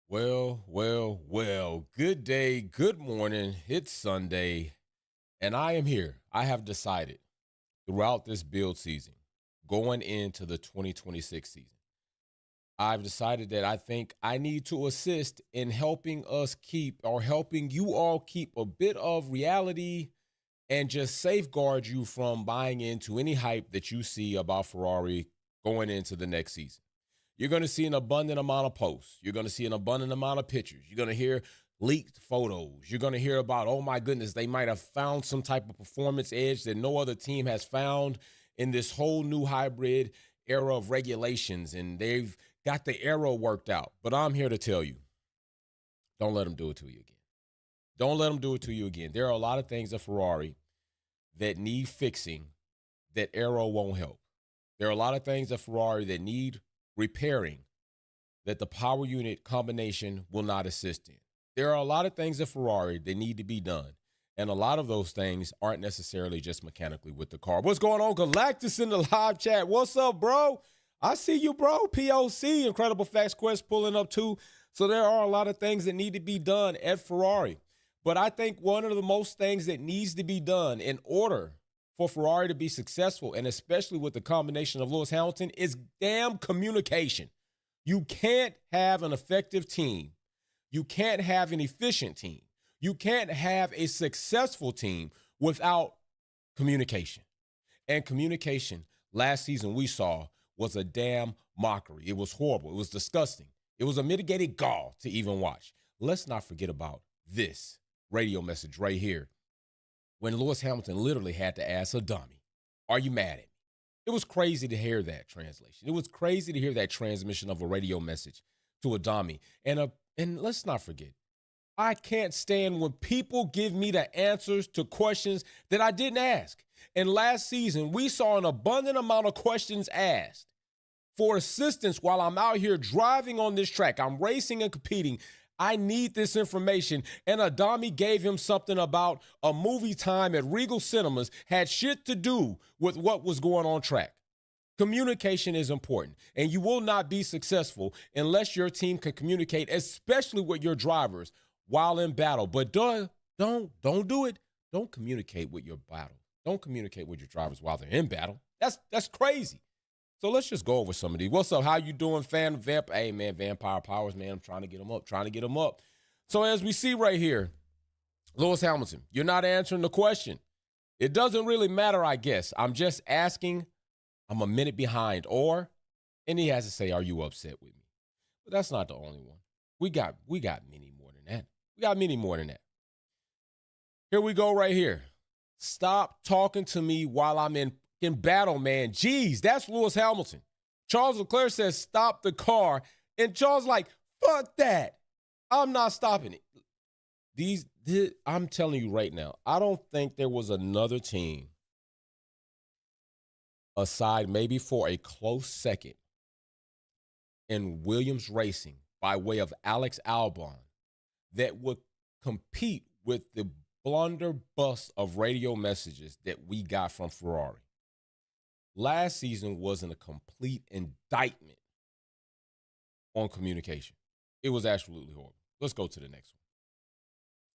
Well. Good day, good morning. It's Sunday, and I am here. I have decided throughout this build season, going into the 2026 season, I've decided that I think I need to assist in helping us keep or helping you all keep a bit of reality and just safeguard you from buying into any hype that you see about Ferrari going into the next season. You're going to see an abundant amount of posts. You're going to see an abundant amount of pictures. You're going to hear leaked photos. You're going to hear about, oh my goodness, they might have found some type of performance edge that no other team has found in this whole new hybrid era of regulations. And they've got the arrow worked out. But I'm here to tell you, don't let them do it to you again. Don't let them do it to you again. There are a lot of things at Ferrari that need fixing that arrow won't help. There are a lot of things at Ferrari that need repairing that the power unit combination will not assist in. There are a lot of things at Ferrari that need to be done, and a lot of those things aren't necessarily just mechanically with the car. What's going on, Galactus, in the live chat? What's up, bro? I see you, bro. POC, Incredible Facts Quest pulling up too. So there are a lot of things that need to be done at Ferrari. But I think one of the most things that needs to be done in order for Ferrari to be successful, and especially with the combination of Lewis Hamilton, is damn communication. You can't have an effective team. You can't have an efficient team. You can't have a successful team without communication. And communication, last season we saw, was a damn mockery. It was horrible. It was disgusting. It was a mitigated gall to even watch. Let's not forget about this radio message right here, when Lewis Hamilton literally had to ask a dummy, are you mad at me? It was crazy to hear that translation. It was crazy to hear that transmission of a radio message to a dummy. And let's not forget, I can't stand when people give me the answers to questions that I didn't ask. And last season, we saw an abundant amount of questions asked for assistance while I'm out here driving on this track. I'm racing and competing. I need this information. And Adami gave him something about a movie time at Regal Cinemas had shit to do with what was going on track. Communication is important, and you will not be successful unless your team can communicate, especially with your drivers while in battle. But don't do it. Don't communicate with your battle. Don't communicate with your drivers while they're in battle. That's crazy. So let's just go over some of these. What's up? How you doing, fan? Hey, man, Vampire Powers, man. I'm trying to get them up. So as we see right here, Lewis Hamilton, you're not answering the question. It doesn't really matter, I guess. I'm just asking. I'm a minute behind. And he has to say, are you upset with me? But that's not the only one. We got many more than that. Here we go right here. Stop talking to me while I'm in battle, man. Jeez, that's Lewis Hamilton. Charles Leclerc says, stop the car. And Charles like, fuck that. I'm not stopping it. I'm telling you right now, I don't think there was another team aside maybe for a close second in Williams Racing by way of Alex Albon that would compete with the blunderbuss of radio messages that we got from Ferrari. Last season wasn't a complete indictment on communication. It was absolutely horrible. Let's go to the next one.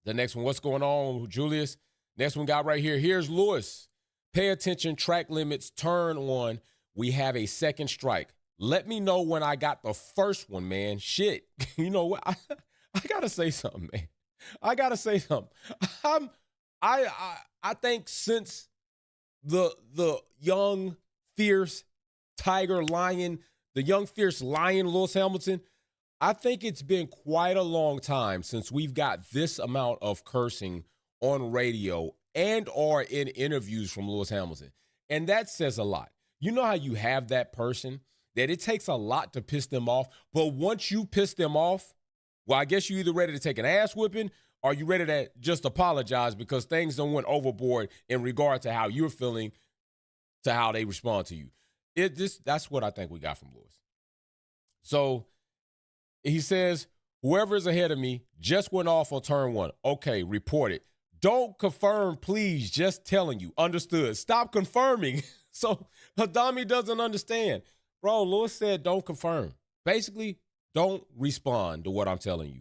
The next one, what's going on, Julius? Next one got right here. Here's Lewis. Pay attention, track limits, turn on. We have a second strike. Let me know when I got the first one, man. Shit. You know what? I got to say something, man. I think since the young, fierce tiger lion, the young, fierce lion, Lewis Hamilton, I think it's been quite a long time since we've got this amount of cursing on radio and or in interviews from Lewis Hamilton. And that says a lot. You know how you have that person that it takes a lot to piss them off, but once you piss them off, well, I guess you're either ready to take an ass whipping or you ready to just apologize because things don't went overboard in regard to how you're feeling to how they respond to you. That's what I think we got from Lewis. So he says, whoever is ahead of me just went off on turn one. Okay, report it. Don't confirm, please. Just telling you. Understood. Stop confirming. So Adami doesn't understand. Bro, Lewis said don't confirm. Basically, don't respond to what I'm telling you.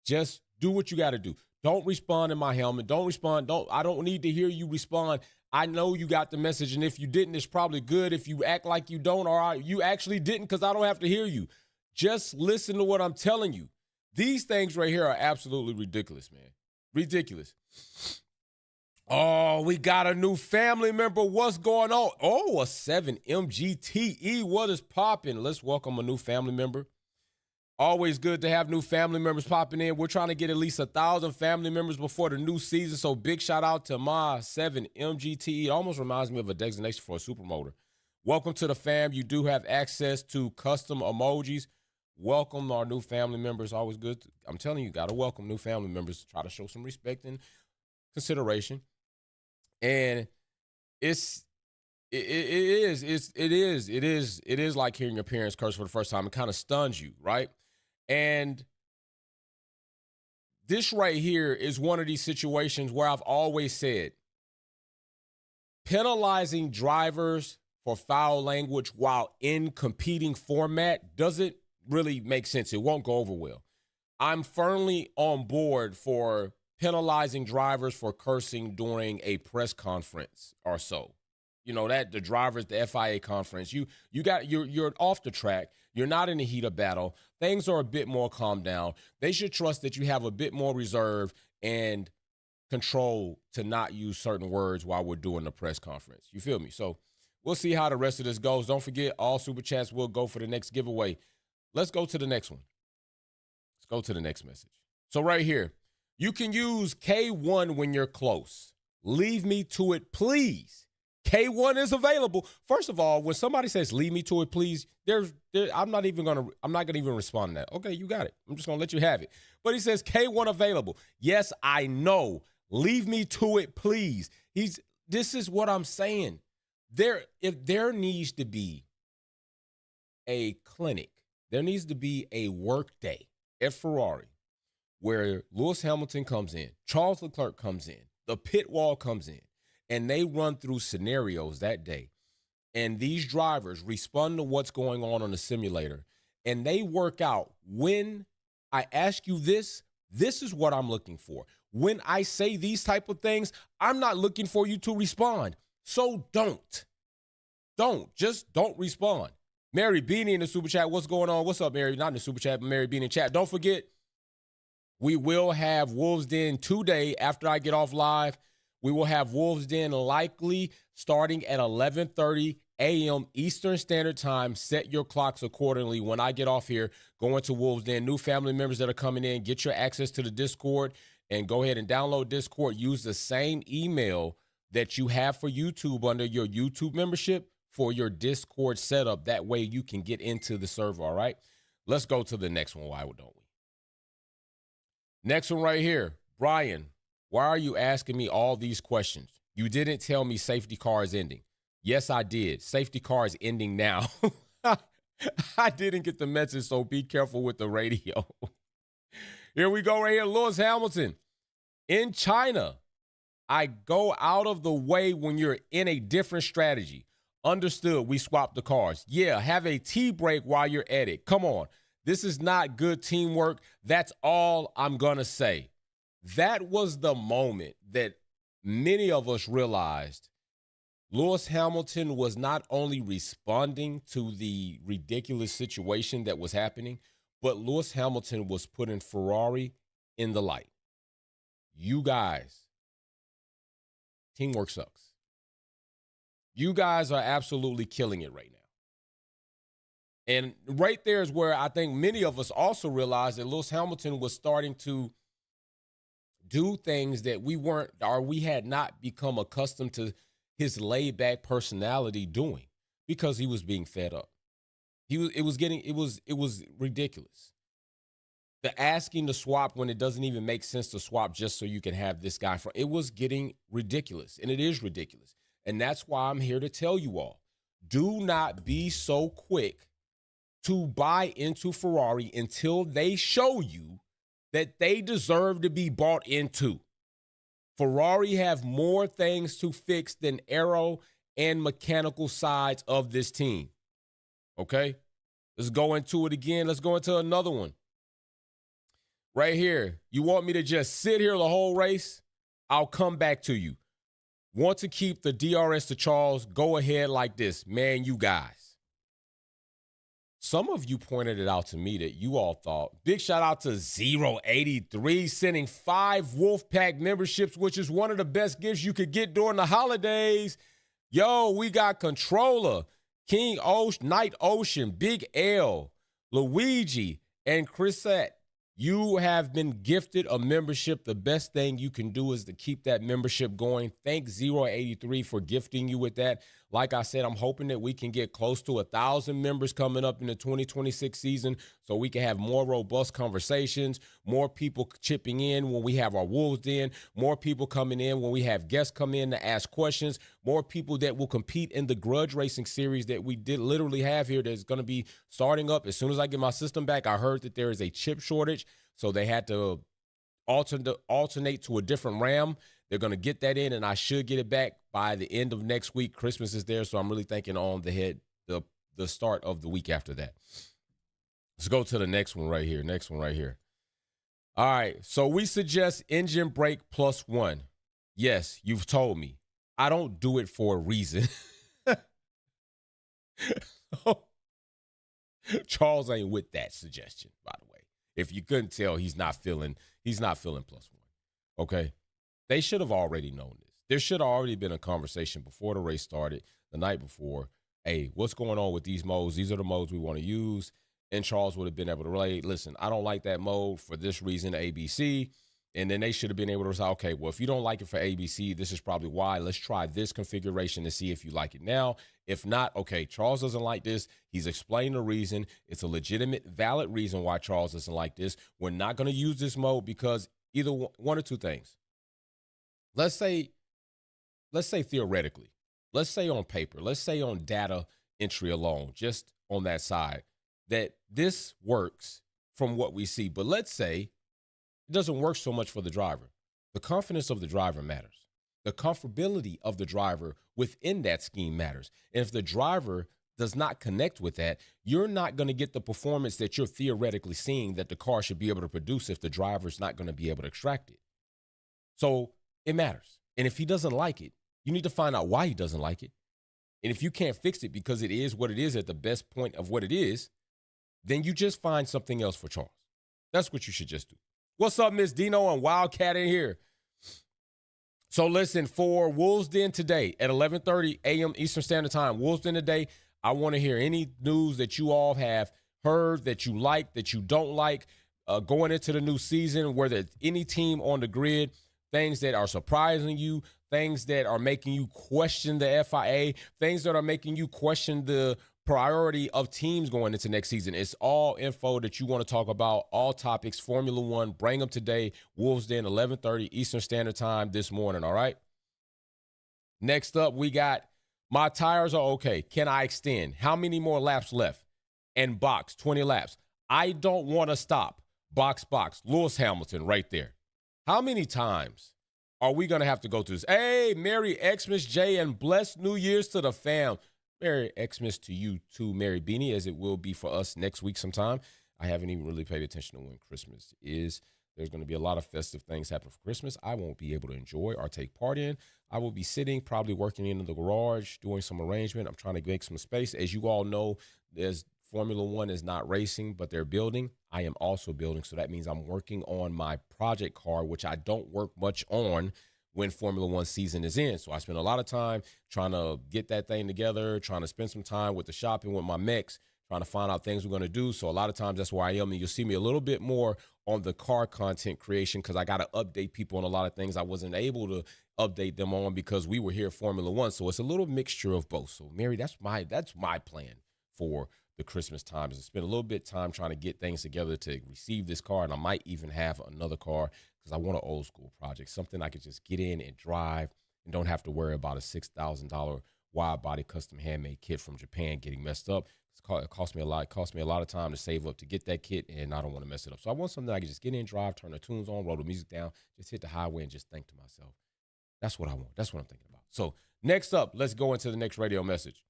Just do what you got to do. Don't respond in my helmet. Don't respond. I don't need to hear you respond. I know you got the message, and if you didn't, it's probably good if you act like you don't, or you actually didn't, because I don't have to hear you. Just listen to what I'm telling you. These things right here are absolutely ridiculous, man. Ridiculous. Oh, we got a new family member. What's going on? Oh, a 7MGTE. What is popping? Let's welcome a new family member. Always good to have new family members popping in. We're trying to get at least 1,000 family members before the new season. So big shout out to my 7MGTE. It almost reminds me of a designation for a supermotor. Welcome to the fam. You do have access to custom emojis. Welcome our new family members. Always good. I'm telling you, got to welcome new family members. Try to show some respect and consideration. And it is like hearing your parents curse for the first time. It kind of stuns you, right? And this right here is one of these situations where I've always said penalizing drivers for foul language while in competing format doesn't really make sense. It won't go over well. I'm firmly on board for penalizing drivers for cursing during a press conference or so. You know, that the drivers, the FIA conference, you're off the track. You're not in the heat of battle. Things are a bit more calmed down. They should trust that you have a bit more reserve and control to not use certain words while we're doing the press conference. You feel me? So we'll see how the rest of this goes. Don't forget, all Super Chats will go for the next giveaway. Let's go to the next one. Let's go to the next message. So right here, you can use K1 when you're close. Leave me to it, please. K1 is available. First of all, when somebody says leave me to it, please, I'm not gonna even respond to that. Okay, you got it. I'm just gonna let you have it. But he says K1 available. Yes, I know. Leave me to it, please. This is what I'm saying. If there needs to be a clinic, there needs to be a work day at Ferrari where Lewis Hamilton comes in, Charles Leclerc comes in, the pit wall comes in, and they run through scenarios that day. And these drivers respond to what's going on the simulator. And they work out, when I ask you this is what I'm looking for. When I say these type of things, I'm not looking for you to respond. So don't respond. Mary Beanie in the Super Chat. What's going on? What's up, Mary? Not in the Super Chat, but Mary Beanie in chat. Don't forget, we will have Wolves Den today after I get off live. We will have Wolves Den likely starting at 11:30 a.m. Eastern Standard Time. Set your clocks accordingly. When I get off here, go into Wolves Den. New family members that are coming in, get your access to the Discord and go ahead and download Discord. Use the same email that you have for YouTube under your YouTube membership for your Discord setup. That way you can get into the server, all right? Let's go to the next one. Why don't we? Next one right here. Brian, why are you asking me all these questions? You didn't tell me safety car is ending. Yes, I did. Safety car is ending now. I didn't get the message, so be careful with the radio. Here we go right here. Lewis Hamilton. In China, I go out of the way when you're in a different strategy. Understood, we swapped the cars. Yeah, have a tea break while you're at it. Come on. This is not good teamwork. That's all I'm going to say. That was the moment that many of us realized Lewis Hamilton was not only responding to the ridiculous situation that was happening, but Lewis Hamilton was putting Ferrari in the light. You guys, teamwork sucks. You guys are absolutely killing it right now. And right there is where I think many of us also realized that Lewis Hamilton was starting to do things that we had not become accustomed to his laid-back personality doing, because he was being fed up. It was ridiculous. The asking to swap when it doesn't even make sense to swap just so you can have this guy it was getting ridiculous, and it is ridiculous. And that's why I'm here to tell you all, do not be so quick to buy into Ferrari until they show you that they deserve to be bought into. Ferrari have more things to fix than aero and mechanical sides of this team. Okay? Let's go into it again. Let's go into another one. Right here. You want me to just sit here the whole race? I'll come back to you. Want to keep the DRS to Charles? Go ahead like this. Man, you guys. Some of you pointed it out to me that you all thought. Big shout out to 083 sending 5 Wolfpack memberships, which is one of the best gifts you could get during the holidays. Yo, we got Controller, King Ocean, Night Ocean, Big L, Luigi, and Chrisette. You have been gifted a membership. The best thing you can do is to keep that membership going. Thank 083 for gifting you with that. Like I said, I'm hoping that we can get close to 1,000 members coming up in the 2026 season so we can have more robust conversations, more people chipping in when we have our Wolves Den, more people coming in when we have guests come in to ask questions, more people that will compete in the grudge racing series that we did literally have here that's going to be starting up. As soon as I get my system back, I heard that there is a chip shortage, so they had to alternate to a different RAM. They're going to get that in, and I should get it back by the end of next week. Christmas is there, so I'm really thinking on the start of the week after that. Let's go to the next one right here. All right, so we suggest engine brake +1. Yes, you've told me. I don't do it for a reason. Charles ain't with that suggestion, by the way. If you couldn't tell, he's not feeling +1. Okay? They should have already known this. There should have already been a conversation before the race started, the night before. Hey, what's going on with these modes? These are the modes we want to use. And Charles would have been able to relate, listen, I don't like that mode for this reason, ABC. And then they should have been able to say, okay, well, if you don't like it for ABC, this is probably why. Let's try this configuration to see if you like it now. If not, okay, Charles doesn't like this. He's explained the reason. It's a legitimate, valid reason why Charles doesn't like this. We're not going to use this mode because either one or two things. Let's say theoretically, let's say on paper, let's say on data entry alone, just on that side, that this works from what we see. But let's say it doesn't work so much for the driver. The confidence of the driver matters. The comfortability of the driver within that scheme matters. And if the driver does not connect with that, you're not going to get the performance that you're theoretically seeing that the car should be able to produce if the driver's not going to be able to extract it. So it matters. And if he doesn't like it, you need to find out why he doesn't like it. And if you can't fix it because it is what it is at the best point of what it is, then you just find something else for Charles. That's what you should just do. What's up, Miss Dino and Wildcat in here? So listen, for Wolves Den today at 11:30 a.m. Eastern Standard Time, Wolves Den today, I want to hear any news that you all have heard, that you like, that you don't like, going into the new season, whether it's any team on the grid, things that are surprising you, things that are making you question the FIA, things that are making you question the priority of teams going into next season. It's all info that you want to talk about, all topics, Formula One. Bring them today, Wolves Den, 11:30 Eastern Standard Time this morning, all right? Next up, we got my tires are okay. Can I extend? How many more laps left? And box, 20 laps. I don't want to stop. Box. Lewis Hamilton right there. How many times are we going to have to go through this? Hey, Merry Xmas, Jay, and blessed New Year's to the fam. Merry Xmas to you too, Mary Beanie, as it will be for us next week sometime. I haven't even really paid attention to when Christmas is. There's going to be a lot of festive things happen for Christmas I won't be able to enjoy or take part in. I will be sitting, probably working in the garage, doing some arrangement. I'm trying to make some space. As you all know, there's Formula One is not racing, but they're building. I am also building, so that means I'm working on my project car, which I don't work much on when Formula One season is in. So I spend a lot of time trying to get that thing together, trying to spend some time with the shopping with my mechs, trying to find out things we're going to do. So a lot of times that's where I am, and you'll see me a little bit more on the car content creation because I got to update people on a lot of things I wasn't able to update them on because we were here at Formula One. So it's a little mixture of both. So, Mary, that's my plan for the Christmas time is to spend a little bit of time trying to get things together to receive this car. And I might even have another car because I want an old school project, something I could just get in and drive and don't have to worry about a $6,000 wide body custom handmade kit from Japan getting messed up. It cost me a lot. It cost me a lot of time to save up to get that kit, and I don't want to mess it up. So I want something I can just get in, drive, turn the tunes on, roll the music down, just hit the highway and just think to myself, that's what I want. That's what I'm thinking about. So next up, let's go into the next radio message.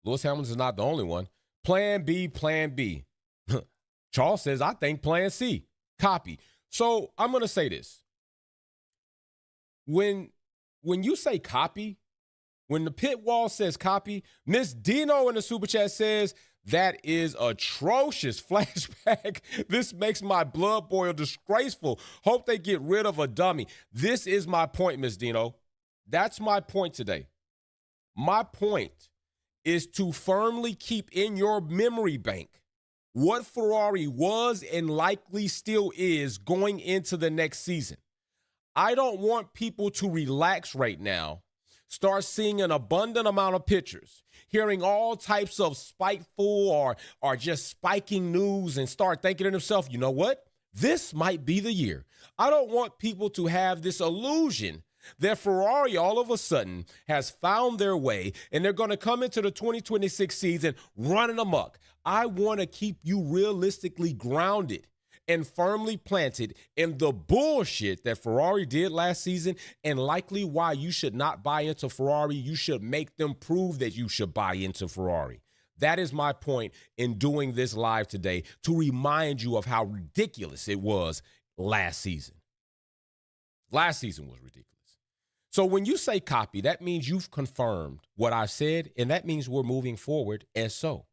Lewis Hamilton is not the only one. Plan B, plan B. Charles says, I think plan C. Copy. So I'm going to say this. When you say copy, when the pit wall says copy, Miss Dino in the super chat says, that is atrocious. Flashback. This makes my blood boil. Disgraceful. Hope they get rid of a dummy. This is my point, Miss Dino. That's my point today. My point is to firmly keep in your memory bank what Ferrari was and likely still is going into the next season. I don't want people to relax right now, start seeing an abundant amount of pictures, hearing all types of spiteful or just spiking news and start thinking to themselves, you know what? This might be the year. I don't want people to have this illusion that Ferrari all of a sudden has found their way and they're going to come into the 2026 season running amok. I want to keep you realistically grounded and firmly planted in the bullshit that Ferrari did last season and likely why you should not buy into Ferrari. You should make them prove that you should buy into Ferrari. That is my point in doing this live today, to remind you of how ridiculous it was last season. Last season was ridiculous. So when you say copy, that means you've confirmed what I said, and that means we're moving forward as so.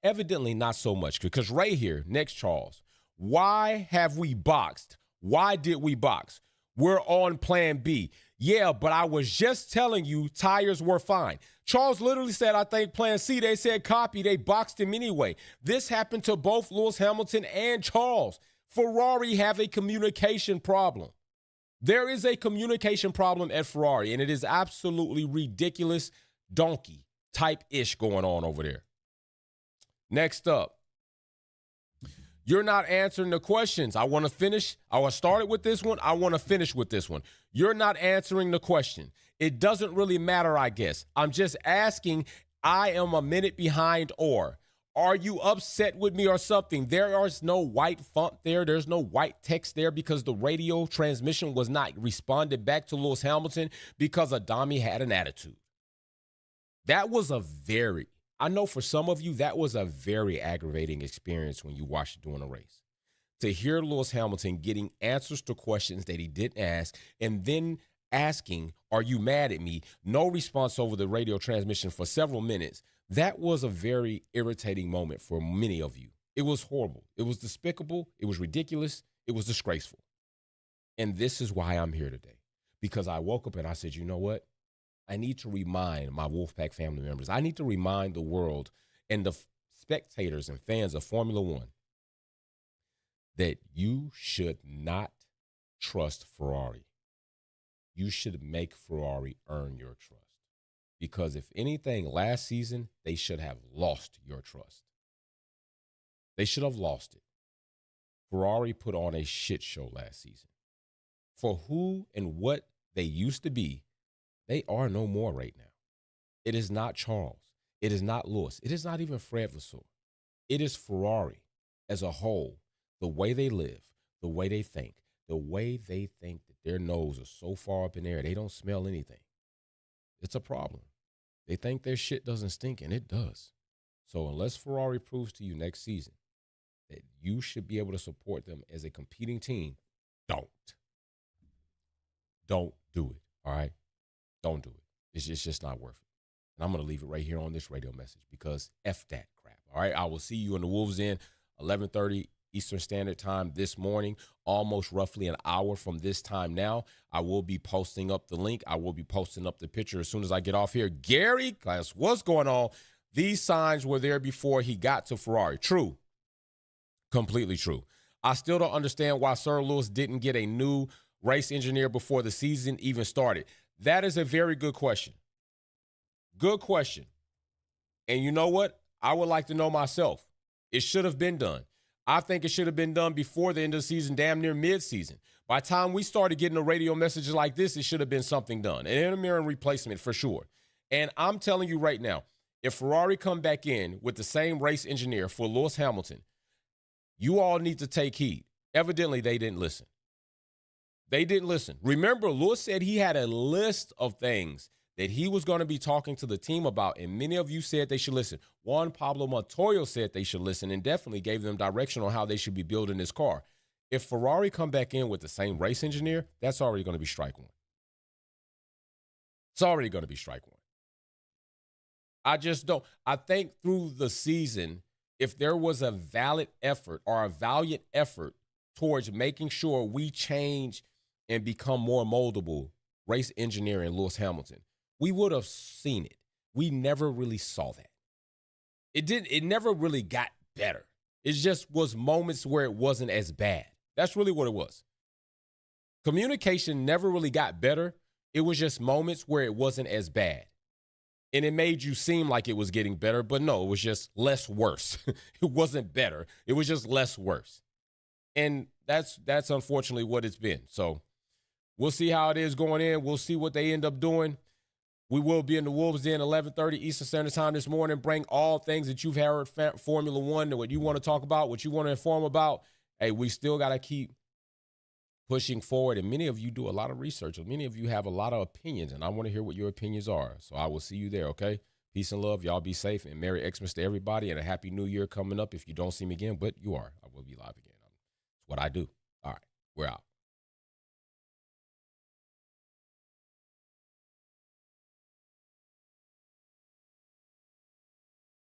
Evidently not so much, because right here, next Charles, why have we boxed? Why did we box? We're on plan B. Yeah, but I was just telling you tires were fine. Charles literally said, I think plan C. They said copy. They boxed him anyway. This happened to both Lewis Hamilton and Charles. Ferrari have a communication problem. There is a communication problem at Ferrari, and it is absolutely ridiculous donkey type-ish going on over there. Next up, you're not answering the questions. I want to finish. I started with this one. I want to finish with this one. You're not answering the question. It doesn't really matter, I guess. I'm just asking, I am a minute behind, or are you upset with me or something? There is no white font there. There's no white text there because the radio transmission was not responded back to Lewis Hamilton because Adami had an attitude. That was I know for some of you, that was a very aggravating experience when you watched it during a race. To hear Lewis Hamilton getting answers to questions that he didn't ask and then asking, are you mad at me? No response over the radio transmission for several minutes. That was a very irritating moment for many of you. It was horrible. It was despicable. It was ridiculous. It was disgraceful. And this is why I'm here today, because I woke up and I said, you know what? I need to remind my Wolfpack family members. I need to remind the world and the spectators and fans of Formula One that you should not trust Ferrari. You should make Ferrari earn your trust. Because if anything, last season, they should have lost your trust. They should have lost it. Ferrari put on a shit show last season. For who and what they used to be, they are no more right now. It is not Charles. It is not Lewis. It is not even Fred Vasseur. It is Ferrari as a whole, the way they live, the way they think that their nose is so far up in the air, they don't smell anything. It's a problem. They think their shit doesn't stink, and it does. So unless Ferrari proves to you next season that you should be able to support them as a competing team, don't do it, all right? Don't do it. It's just not worth it. And I'm going to leave it right here on this radio message because F that crap, all right? I will see you in the Wolves Den, 11:30 Eastern Standard Time this morning, almost roughly an hour from this time now. I will be posting up the link. I will be posting up the picture as soon as I get off here. Gary, class, what's going on? These signs were there before he got to Ferrari. True. Completely true. I still don't understand why Sir Lewis didn't get a new race engineer before the season even started. That is a very good question. Good question. And you know what? I would like to know myself. It should have been done. I think it should have been done before the end of the season, damn near mid-season. By the time we started getting the radio messages like this, it should have been something done. An intermittent replacement for sure. And I'm telling you right now, if Ferrari come back in with the same race engineer for Lewis Hamilton, you all need to take heed. Evidently, they didn't listen. They didn't listen. Remember, Lewis said he had a list of things that he was going to be talking to the team about, and many of you said they should listen. Juan Pablo Montoya said they should listen and definitely gave them direction on how they should be building this car. If Ferrari come back in with the same race engineer, that's already going to be strike one. It's already going to be strike one. I just don't. I think through the season, if there was a valid effort or a valiant effort towards making sure we change and become more moldable race engineering Lewis Hamilton, we would have seen it. We never really saw that. It never really got better. It just was moments where it wasn't as bad. That's really what it was. Communication never really got better. It was just moments where it wasn't as bad. And it made you seem like it was getting better, but no, it was just less worse. It wasn't better. It was just less worse. And that's unfortunately what it's been. So we'll see how it is going in. We'll see what they end up doing. We will be in the Wolves Den 11:30 Eastern Standard Time this morning. Bring all things that you've heard Formula One, what you want to talk about, what you want to inform about. Hey, we still got to keep pushing forward. And many of you do a lot of research. And many of you have a lot of opinions. And I want to hear what your opinions are. So I will see you there, okay? Peace and love. Y'all be safe. And Merry Xmas to everybody. And a Happy New Year coming up if you don't see me again. But you are. I will be live again. It's what I do. All right. We're out.